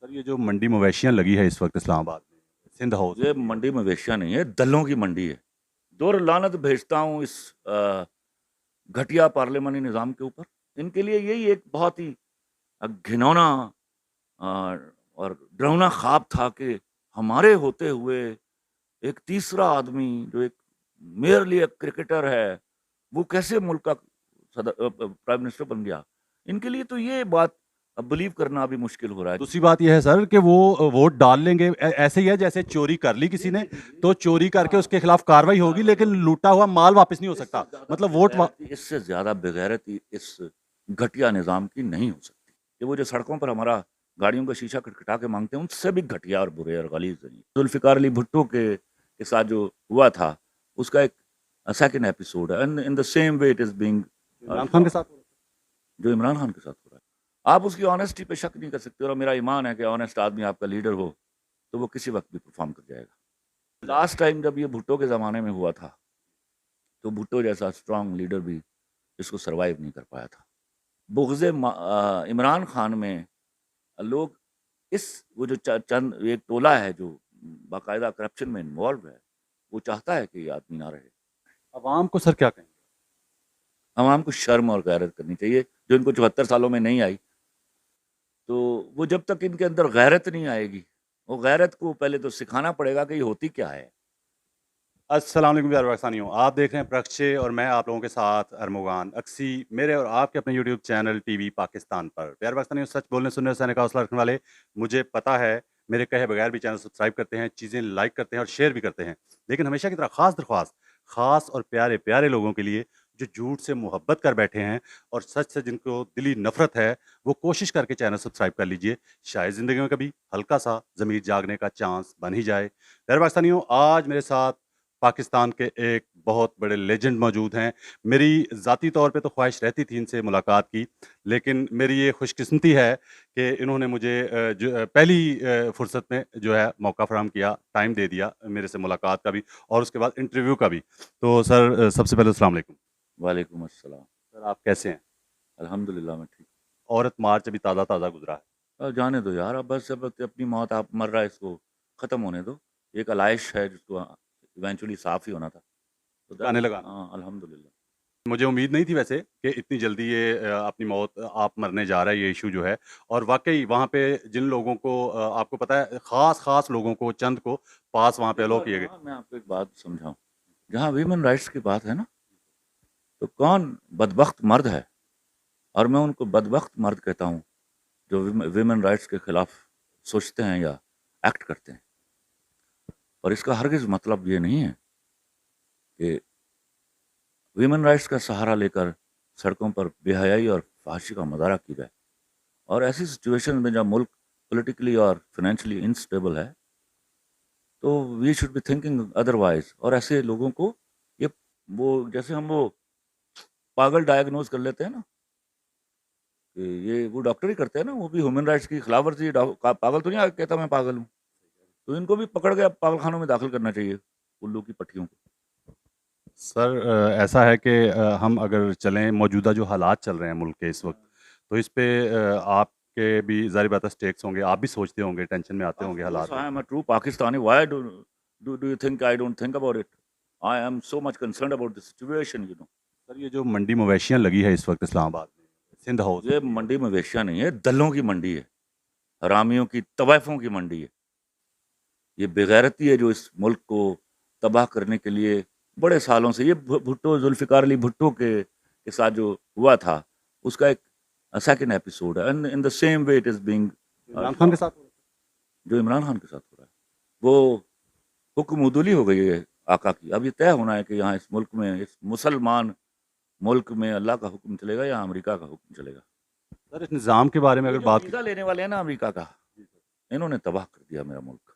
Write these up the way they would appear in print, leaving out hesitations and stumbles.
سر یہ جو منڈی مویشیاں لگی ہے اس وقت اسلام آباد میں سندھ ہاؤس یہ ہوتی ہے منڈی مویشیاں نہیں ہے، دلوں کی منڈی ہے۔ دور لعنت بھیجتا ہوں اس گھٹیا پارلیمانی نظام کے اوپر۔ ان کے لیے یہی ایک بہت ہی گھنونا اور ڈراؤنا خواب تھا کہ ہمارے ہوتے ہوئے ایک تیسرا آدمی جو ایک میئرلی ایک کرکٹر ہے وہ کیسے ملک کا پرائم منسٹر بن گیا۔ ان کے لیے تو یہ بات اب بلیو کرنا بھی مشکل ہو رہا ہے۔ دوسری بات یہ ہے سر کہ وہ ووٹ ڈال لیں گے ایسے ہی ہے جیسے چوری کر لی کسی نے تو چوری کر کے اس کے خلاف کاروائی ہوگی لیکن لوٹا ہوا مال واپس نہیں ہو سکتا، مطلب اس سے زیادہ بغیرتی اس گھٹیا نظام کی نہیں ہو سکتی کہ وہ جو سڑکوں پر ہمارا گاڑیوں کا شیشہ کٹکھٹا کے مانگتے ہیں ان سے بھی گھٹیا اور برے اور غلیظ ہیں۔ ذوالفقار علی بھٹو کے ساتھ جو ہوا تھا اس کا ایک سیکنڈ ایپیسوڈ ہے in the same way it is being Imran Khan کے ساتھ جو عمران خان کے ساتھ ہو رہا ہے۔ آپ اس کی آنےسٹی پہ شک نہیں کر سکتے اور میرا ایمان ہے کہ آنےسٹ آدمی آپ کا لیڈر ہو تو وہ کسی وقت بھی پرفارم کر جائے گا۔ لاسٹ ٹائم جب یہ بھٹو کے زمانے میں ہوا تھا تو بھٹو جیسا اسٹرانگ لیڈر بھی اس کو سروائیو نہیں کر پایا تھا۔ بغض عمران خان میں لوگ اس وہ جو چند ایک ٹولہ ہے جو باقاعدہ کرپشن میں انوالو ہے وہ چاہتا ہے کہ یہ آدمی نہ رہے۔ عوام کو سر کیا کہیں گے؟ عوام کو شرم اور غیرت کرنی چاہیے جو ان کو 74 سالوں میں نہیں آئی، تو وہ جب تک ان کے اندر غیرت نہیں آئے گی وہ غیرت کو پہلے تو سکھانا پڑے گا کہ یہ ہوتی کیا ہے۔ السلام علیکم پیارے پاکستانیوں، آپ دیکھ رہے ہیں پرکشے اور میں آپ لوگوں کے ساتھ ارمغان اکسی میرے اور آپ کے اپنے YouTube channel T V Pakistan پر۔ پیارے پاکستانیوں، سچ بولنے سننے سہنے کا حوصلہ رکھنے والے مجھے پتا ہے میرے کہے بغیر بھی چینل سبسکرائب کرتے ہیں، چیزیں لائک کرتے ہیں اور شیئر بھی کرتے ہیں، لیکن ہمیشہ کی طرح خاص درخواست خاص اور پیارے پیارے لوگوں کے لیے جو جھوٹ سے محبت کر بیٹھے ہیں اور سچ سے جن کو دلی نفرت ہے وہ کوشش کر کے چینل سبسکرائب کر لیجئے، شاید زندگی میں کبھی ہلکا سا ضمیر جاگنے کا چانس بن ہی جائے۔ پیارے پاکستانیوں، آج میرے ساتھ پاکستان کے ایک بہت بڑے لیجنڈ موجود ہیں۔ میری ذاتی طور پہ تو خواہش رہتی تھی ان سے ملاقات کی، لیکن میری یہ خوش قسمتی ہے کہ انہوں نے مجھے پہلی فرصت میں جو ہے موقع فراہم کیا، ٹائم دے دیا میرے سے ملاقات کا بھی اور اس کے بعد انٹرویو کا بھی۔ تو سر سب سے پہلے السلام علیکم۔ وعلیکم السلام۔ سر آپ کیسے ہیں؟ الحمدللہ میں ٹھیک عورت مارچ ابھی تازہ تازہ گزرا ہے۔ ہوں۔ جانے دو یار، اب بس اب اپنی موت آپ مر رہا ہے اس کو ختم ہونے دو۔ ایک علائش ہے جس کو ایونچولی صاف ہی ہونا تھا، تو گانے لگانا، ہاں الحمدللہ۔ مجھے امید نہیں تھی ویسے کہ اتنی جلدی یہ اپنی موت آپ مرنے جا رہا ہے، یہ ایشو جو ہے، اور واقعی وہاں پہ جن لوگوں کو آپ کو پتہ ہے خاص خاص لوگوں کو چند کو پاس وہاں پہ الاؤ کیے گئے۔ ہاں میں آپ کو ایک بات سمجھاؤں، جہاں ویمن رائٹس کی بات ہے نا تو کون بدبخت مرد ہے، اور میں ان کو بدبخت مرد کہتا ہوں جو ویمن رائٹس کے خلاف سوچتے ہیں یا ایکٹ کرتے ہیں، اور اس کا ہرگز مطلب یہ نہیں ہے کہ ویمن رائٹس کا سہارا لے کر سڑکوں پر بے حیائی اور فحاشی کا مظاہرہ کی جائے، اور ایسی سچویشن میں جب ملک پولیٹیکلی اور فائنینشلی انسٹیبل ہے تو we should be thinking otherwise. اور ایسے لوگوں کو یہ وہ جیسے ہم وہ پاگل ڈائگنوز کر لیتے ہیں نا کہ یہ وہ ڈاکٹر ہی کرتے ہیں نا، وہ بھی ہیومن رائٹس کی خلاف ورزی، پاگل تو نہیں کہتا میں پاگل ہوں، تو ان کو بھی پکڑ کے پاگل خانوں میں داخل کرنا چاہیے الو کی پٹھیوں کو۔ سر ایسا ہے کہ ہم اگر چلیں موجودہ جو حالات چل رہے ہیں ملک کے اس وقت، تو اس پہ آپ کے بھی ظاہر بات ہے اسٹیکس ہوں گے، آپ بھی سوچتے ہوں گے، ٹینشن میں آتے ہوں گے حالات I دیکھ۔ am a true Pakistani. Why do you think I don't think about it? I am so much concerned about the situation, you know. سر یہ جو منڈی مویشیاں لگی ہے اس وقت اسلام آباد میں سندھ ہاؤس یہ ہوتی ہے، منڈی مویشیاں نہیں ہے، دلوں کی منڈی ہے، حرامیوں کی طوائفوں کی منڈی ہے۔ یہ بغیرتی ہے جو اس ملک کو تباہ کرنے کے لیے بڑے سالوں سے یہ بھٹو ذوالفقار علی بھٹو کے ساتھ جو ہوا تھا اس کا ایک سیکنڈ ایپیسوڈ ہے in the same way it is being Imran Khan کے ساتھ۔ جو عمران خان کے ساتھ ہو رہا ہے۔ وہ حکم عدولی ہو گئی ہے آقا کی، اب یہ طے ہونا ہے کہ یہاں اس ملک میں اس مسلمان ملک میں اللہ کا حکم چلے گا یا امریکہ کا حکم چلے گا۔ سر اس نظام کے بارے میں یہ اگر جو بات کی ویزا لینے والے ہیں نا امریکہ کا، انہوں نے تباہ کر دیا میرا ملک۔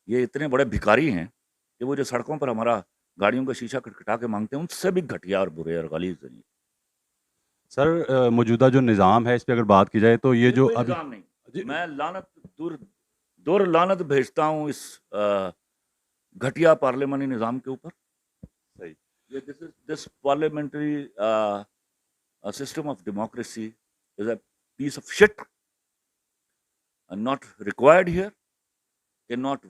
یہ اتنے بڑے بھکاری ہیں کہ وہ جو سڑکوں پر ہمارا گاڑیوں کا شیشہ کٹکھٹا کے مانگتے ہیں ان سے بھی گھٹیا اور برے اور غلیظ ہیں۔ سر موجودہ جو نظام ہے اس پہ اگر بات کی جائے تو یہ جو کوئی ابھی نظام نہیں، جی میں لعنت دور لعنت بھیجتا ہوں اس گھٹیا پارلیمانی نظام کے اوپر۔ صحیح یہ this parliamentary system of democracy is a piece of shit. not required here, cannot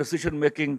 decision making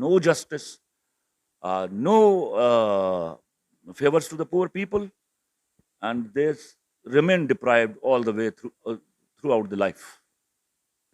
No justice, no favors to the poor people, and they remain deprived all the way throughout the life.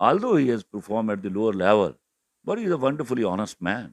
Although he has performed at the lower level, but he is a wonderfully honest man.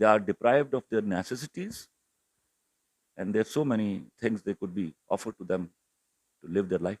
They are deprived of their necessities, and there are so many things they could be offered to them to live their life.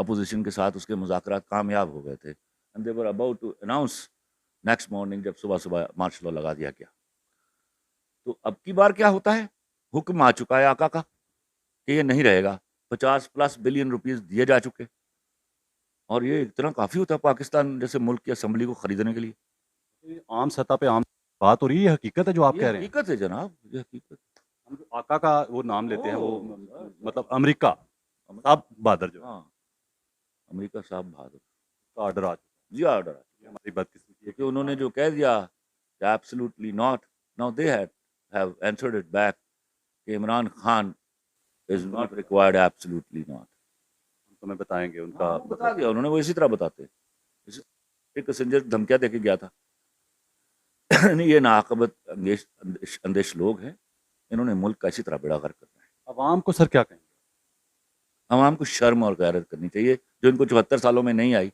Opposition کے ساتھ اس کے مذاکرات کامیاب ہو گئے تھے. And they were about to announce next morning جب صبح صبح مارشل لا لگا دیا گیا. تو اب کی بار کیا ہوتا ہے؟ حکم آ چکا ہے آقا کا کہ یہ نہیں رہے گا. 50+ بلین روپیز دیے جا چکے, اور یہ اتنا کافی ہوتا ہے پاکستان جیسے ملک کی اسمبلی کو خریدنے کے لیے. عام سطح پہ عام بات ہو رہی ہے, یہ حقیقت ہے جو آپ یہ کہہ رہے ہیں. حقیقت ہے جناب, یہ حقیقت. ہم جو آقا کا وہ نام لیتے ہیں وہ اوہ، مطلب امریکہ صاحب بہادر جو ہاں امریکہ صاحب بہادر کا آرڈر آ چکا جی آرڈر ہے. یہ ہماری بدقسمتی ہے کہ انہوں نے جو کہہ دیا کہ absolutely not, now they have answered it back کہ Imran Khan is not required absolutely not. تمہیں بتائیں گے ان کا بتا دیا انہوں نے, وہ اسی طرح بتاتے. ایک سنجر دھمکیاں دے کے گیا تھا. یہ ناعاقبت اندیش لوگ ہیں, انہوں نے ملک کا اسی طرح بیڑا غرق کرنا ہے. عوام کو سر کیا کہیں گے؟ عوام کو شرم اور غیرت کرنی چاہیے جو ان کو 74 سالوں میں نہیں آئی.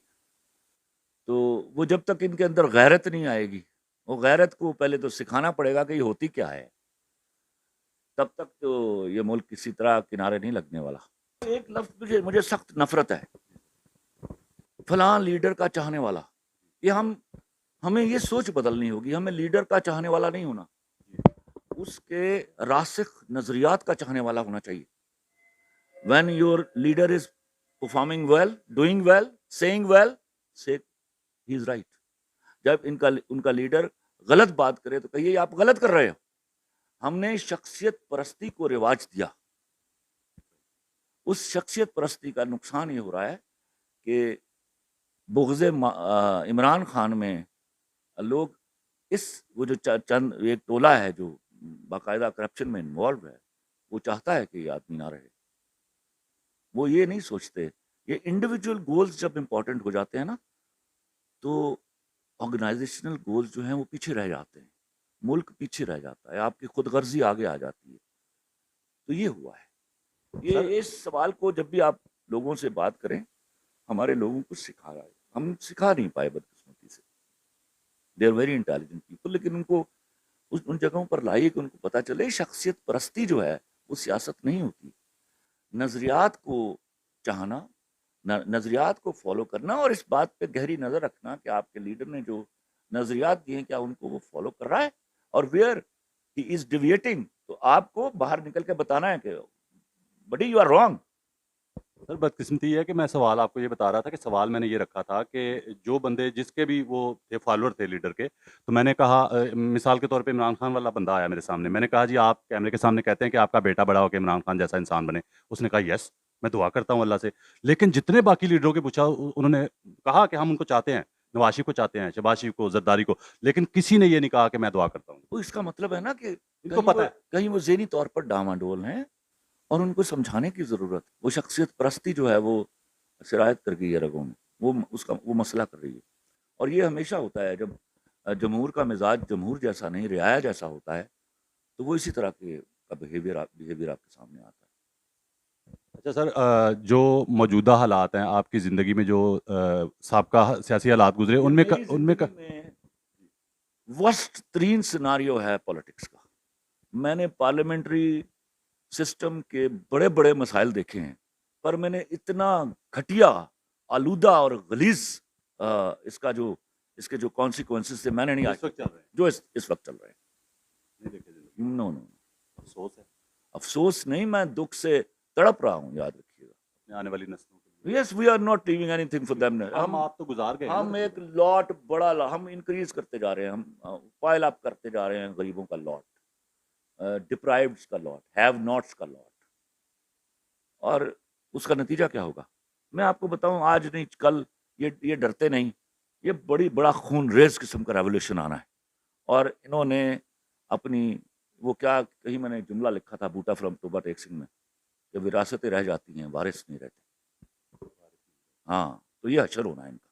تو وہ جب تک ان کے اندر غیرت نہیں آئے گی, وہ غیرت کو پہلے تو سکھانا پڑے گا کہ یہ ہوتی کیا ہے, تب تک تو یہ ملک کسی طرح کنارے نہیں لگنے والا. ایک لفظ مجھے سخت نفرت ہے, فلاں لیڈر کا چاہنے والا. یہ ہمیں یہ سوچ بدلنی ہوگی, ہمیں لیڈر کا چاہنے والا نہیں ہونا, اس کے راسخ نظریات کا چاہنے والا ہونا چاہیے. when your leader is performing well, doing well, saying well, say he is right. جب ان کا لیڈر غلط بات کرے تو کہیے آپ غلط کر رہے ہو. ہم نے شخصیت پرستی کو رواج دیا. اس شخصیت پرستی کا نقصان یہ ہو رہا ہے کہ بغض عمران خان میں لوگ وہ جو چند ایک ٹولہ ہے جو باقاعدہ کرپشن میں انوالو ہے, وہ چاہتا ہے کہ یہ آدمی نہ رہے. وہ یہ نہیں سوچتے. یہ انڈیویجول گولز جب امپورٹنٹ ہو جاتے ہیں نا, تو آرگنائزیشنل گولز جو ہیں وہ پیچھے رہ جاتے ہیں, ملک پیچھے رہ جاتا ہے, آپ کی خود غرضی آگے آ جاتی ہے. تو یہ ہوا ہے. یہ اس سوال کو جب بھی آپ لوگوں سے بات کریں, ہمارے لوگوں کو سکھایا ہے, ہم سکھا نہیں پائے بدقسمتی سے. They are very intelligent people, لیکن ان کو ان جگہوں پر لائیے کہ ان کو پتہ چلے شخصیت پرستی جو ہے وہ سیاست نہیں ہوتی. نظریات کو چاہنا, نظریات کو فالو کرنا, اور اس بات پہ گہری نظر رکھنا کہ آپ کے لیڈر نے جو نظریات دیے ہیں کیا ان کو وہ فالو کر رہا ہے, اور ویئر ہی از ڈیویٹنگ تو آپ کو باہر نکل کے بتانا ہے کہ بڑی یو آر رانگ. سر بدقسمتی یہ ہے کہ میں سوال آپ کو یہ بتا رہا تھا کہ سوال میں نے یہ رکھا تھا کہ جو بندے جس کے بھی وہ تھے فالوور تھے لیڈر کے, تو میں نے کہا مثال کے طور پہ عمران خان والا بندہ آیا میرے سامنے, میں نے کہا جی آپ کیمرے کے سامنے کہتے ہیں کہ آپ کا بیٹا بڑا ہو کے عمران خان جیسا انسان بنے. اس نے کہا یس, میں دعا کرتا ہوں اللہ سے. لیکن جتنے باقی لیڈروں کے پوچھا انہوں نے کہا کہ ہم ان کو چاہتے ہیں, نواز شریف کو چاہتے ہیں, شہباز شریف کو, زرداری کو, لیکن کسی نے یہ نہیں کہا کہ میں دعا کرتا ہوں. وہ اس کا مطلب ہے نا کہ ان کو پتہ ہے کہیں وہ ذہنی طور پر ڈاواڈول ہیں, اور ان کو سمجھانے کی ضرورت. وہ شخصیت پرستی جو ہے وہ سرایت کر گئی ہے رگوں میں, وہ مسئلہ کر رہی ہے. اور یہ ہمیشہ ہوتا ہے جب جمہور کا مزاج جمہور جیسا نہیں, رعایا جیسا ہوتا ہے, تو وہ اسی طرح کے بیہیویئر آپ کے سامنے آتا ہے. اچھا سر, جو موجودہ حالات ہیں آپ کی زندگی میں, جو سابقہ سیاسی حالات گزرے, ان میں ورسٹ ترین سیناریو ہے پولیٹکس کا. میں نے پارلیمنٹری سسٹم کے بڑے بڑے مسائل دیکھے ہیں, پر میں نے اتنا گھٹیا, آلودہ اور غلیظ اس کے جو کانسیکوینسز تھے میں نے نہیں آج جو اس وقت چل رہے ہیں. نو افسوس ہے, افسوس نہیں, میں دکھ سے تڑپ رہا ہوں. یاد رکھیے گا آنے والی نسلوں کے yes we are not leaving anything for them. آپ تو گزار گئے, ہم ایک لاٹ بڑا ہم انکریز کرتے جا رہے ہیں, ہم پائل اپ کرتے جا رہے ہیں غریبوں کا لاٹ, ڈپرائیوڈس کا لاٹ, ہیو ناٹس کا لاٹ. اور اس کا نتیجہ کیا ہوگا میں آپ کو بتاؤں, آج نہیں کل. یہ ڈرتے نہیں, یہ بڑا خون ریز قسم کا ریولیوشن آنا ہے. اور انہوں نے اپنی وہ کیا کہیں میں نے جملہ لکھا تھا بوٹا فرام توبہ ٹیک سنگھ میں, کہ وراثتیں رہ جاتی ہیں, وارث نہیں رہتے. ہاں, تو یہ حشر ہونا ہے ان کا.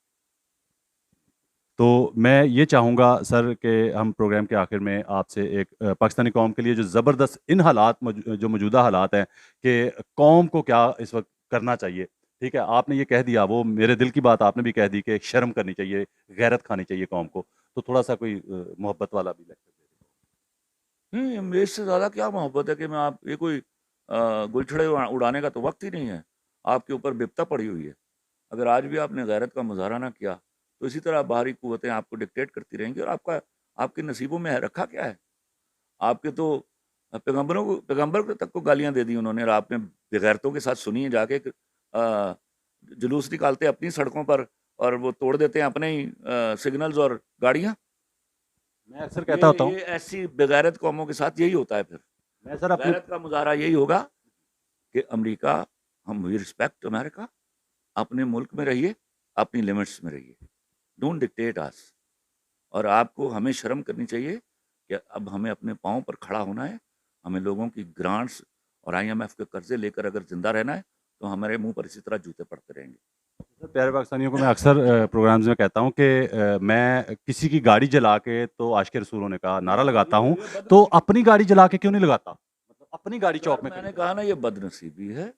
تو میں یہ چاہوں گا سر کہ ہم پروگرام کے آخر میں آپ سے ایک پاکستانی قوم کے لیے جو زبردست ان حالات جو موجودہ حالات ہیں کہ قوم کو کیا اس وقت کرنا چاہیے, ٹھیک ہے, آپ نے یہ کہہ دیا, وہ میرے دل کی بات آپ نے بھی کہہ دی کہ شرم کرنی چاہیے, غیرت کھانی چاہیے قوم کو, تو تھوڑا سا کوئی محبت والا بھی لیکچر دے دیں. نہیں, اس سے زیادہ کیا محبت ہے کہ میں آپ یہ کوئی گلچھڑے اڑانے کا تو وقت ہی نہیں ہے. آپ کے اوپر بپتا پڑی ہوئی ہے. اگر آج بھی آپ نے غیرت کا مظاہرہ نہ کیا تو اسی طرح باہری قوتیں آپ کو ڈکٹیٹ کرتی رہیں گی، اور آپ کے نصیبوں میں رکھا کیا ہے؟ آپ کے تو پیغمبر تک کو گالیاں دے دی انہوں نے، اور آپ نے بغیرتوں کے ساتھ سنی ہے جا کے جلوس نکالتے اپنی سڑکوں پر اور وہ توڑ دیتے ہیں اپنے ہی سگنلز اور گاڑیاں. میں اکثر کہتا ہوتا ہوں، یہ ایسی بغیرت قوموں کے ساتھ یہی ہوتا ہے. پھر میں سر اپنے غیرت کا مظاہرہ یہی ہوگا کہ امریکہ، ہم وی رسپیکٹ امریکہ، اپنے ملک میں رہیے، اپنی لمٹس میں رہیے، ڈونٹ ڈکٹیٹ اس. اور آپ کو ہمیں شرم کرنی چاہیے کہ اب ہمیں اپنے پاؤں پر کھڑا ہونا ہے. ہمیں لوگوں کی گرانٹس اور IMF کے قرضے لے کر اگر زندہ رہنا ہے تو ہمارے منہ پر اسی طرح جوتے پڑتے رہیں گے. پیارے پاکستانیوں کو میں اکثر پروگرامز میں کہتا ہوں کہ میں کسی کی گاڑی جلا کے تو عاشق رسولوں نے کہا نعرہ لگاتا ہوں، تو اپنی گاڑی جلا کے کیوں نہیں لگاتا؟ مطلب اپنی گاڑی چوک میں میں نے کہا نا یہ بد نصیبی ہے.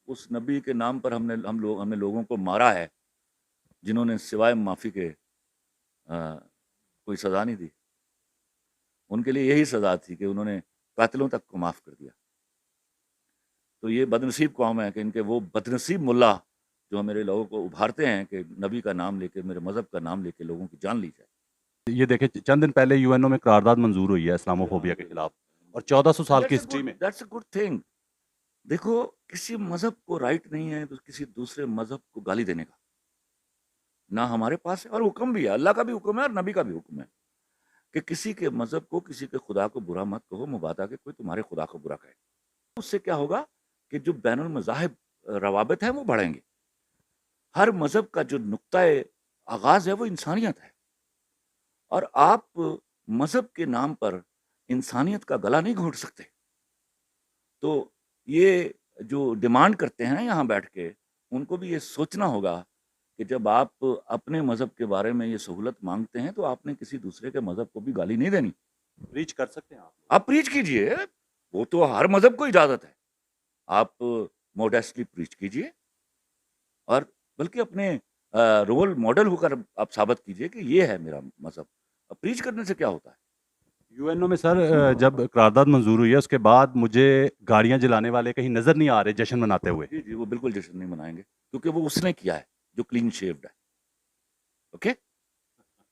اس نبی کے نام پر ہم نے لوگوں کو مارا ہے جنہوں نے سوائے معافی کے کوئی سزا نہیں دی. ان کے لیے یہی سزا تھی کہ انہوں نے قاتلوں تک کو معاف کر دیا. تو یہ بد نصیب قوم ہے کہ ان کے وہ بد نصیب ملا جو میرے لوگوں کو ابھارتے ہیں کہ نبی کا نام لے کے، میرے مذہب کا نام لے کے لوگوں کی جان لی جائے. یہ دیکھیں چند دن پہلے UN میں قرارداد منظور ہوئی ہے اسلامو فوبیا کے خلاف، اور 1400 سال کی ہسٹری میں دیٹس اے گڈ تھنگ. دیکھو کسی مذہب کو رائٹ نہیں ہے تو کسی دوسرے مذہب کو گالی دینے کا، نہ ہمارے پاس ہے. اور حکم بھی ہے، اللہ کا بھی حکم ہے اور نبی کا بھی حکم ہے کہ کسی کے مذہب کو، کسی کے خدا کو برا مت کہو، مبادا کہ کوئی تمہارے خدا کو برا کہے. اس سے کیا ہوگا کہ جو بین المذاہب روابط ہیں وہ بڑھیں گے. ہر مذہب کا جو نقطۂ آغاز ہے وہ انسانیت ہے، اور آپ مذہب کے نام پر انسانیت کا گلا نہیں گھونٹ سکتے. تو یہ جو ڈیمانڈ کرتے ہیں نا یہاں بیٹھ کے، ان کو بھی یہ سوچنا ہوگا کہ جب آپ اپنے مذہب کے بارے میں یہ سہولت مانگتے ہیں تو آپ نے کسی دوسرے کے مذہب کو بھی گالی نہیں دینی. ریچ کر سکتے ہیں آپ پریچ کیجئے، وہ تو ہر مذہب کو اجازت ہے. آپ موڈیسٹلی پریچ کیجئے، اور بلکہ اپنے رول ماڈل ہو کر آپ ثابت کیجئے کہ یہ ہے میرا مذہب. پریچ کرنے سے کیا ہوتا ہے؟ UN میں سر جب قرارداد منظور ہوئی ہے اس کے بعد مجھے گاڑیاں جلانے والے کہیں نظر نہیں آ رہے جشن مناتے ہوئے. جی وہ بالکل جشن نہیں منائیں گے، کیونکہ وہ اس نے کیا ہے جو کلین شیوڈ ہے. اوکے،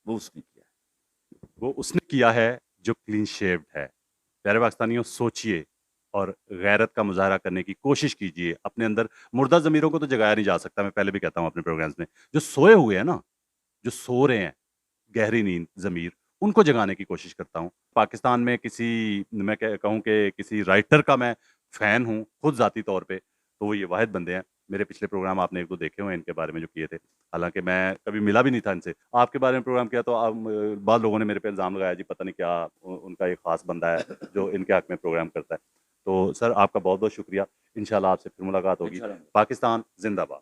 وہ اس نے کیا ہے. وہ اس نے کیا ہے جو کلین شیوڈ ہے. پیارے پاکستانیوں، سوچئے اور غیرت کا مظاہرہ کرنے کی کوشش کیجئے. اپنے اندر مردہ ضمیروں کو تو جگایا نہیں جا سکتا، میں پہلے بھی کہتا ہوں اپنے پروگرامز میں. جو سوئے ہوئے ہیں نا، جو سو رہے ہیں گہری نیند ضمیر، ان کو جگانے کی کوشش کرتا ہوں. پاکستان میں میں کہوں کہ کسی رائٹر کا میں فین ہوں خود ذاتی طور پہ، تو وہ یہ واحد بندے ہیں. میرے پچھلے پروگرام آپ نے ایک دو دیکھے ہوئے ان کے بارے میں جو کیے تھے، حالانکہ میں کبھی ملا بھی نہیں تھا ان سے. آپ کے بارے میں پروگرام کیا تو بعض لوگوں نے میرے پہ الزام لگایا جی پتہ نہیں کیا ان کا ایک خاص بندہ ہے جو ان کے حق میں پروگرام کرتا ہے. تو سر آپ کا بہت بہت شکریہ. انشاءاللہ آپ سے پھر ملاقات ہوگی. پاکستان زندہ باد.